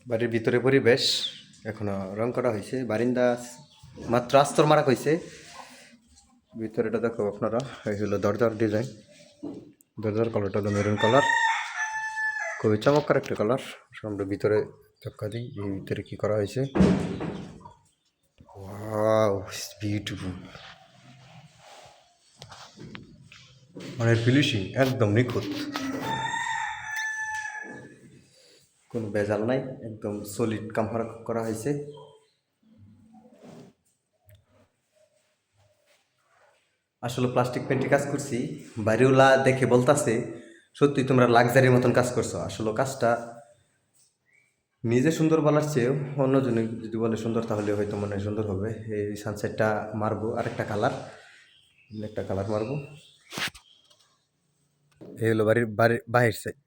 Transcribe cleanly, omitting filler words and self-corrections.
বাড়ির ভিতরে পরিবেশ এখনো রং করা হয়েছে, বারিন্দা মাত্র আস্তর মারা হয়েছে। ভিতরেটা দেখো আপনারা, এই হলো দরজার ডিজাইন। দরজার কালারটা হলো মেরুন কালার, খুবই চমৎকার একটা কালার। আমরা ভিতরে ধাক্কা দিই, এই ভিতরে কি করা হয়েছে। Wow, beautiful. মানে ফিনিশিং একদম নিখুঁত, কোনো ভেজাল নাই, একদম সলিড কাম করা হয়েছে। আসলে প্লাস্টিক পেন্টে কাজ করছি, বাইরেওলা দেখে বলতাছে সত্যি তোমরা লাক্সারির মতন কাজ করছো। আসলে কাজটা নিজে সুন্দর বলার চেয়েও অন্যজনে যদি বলে সুন্দর, তাহলে হয়তো মনে হয় সুন্দর হবে। এই সানসেটটা মারবো, আরেকটা কালার, মারবো। এই হলো বাড়ির বাহির সাইড।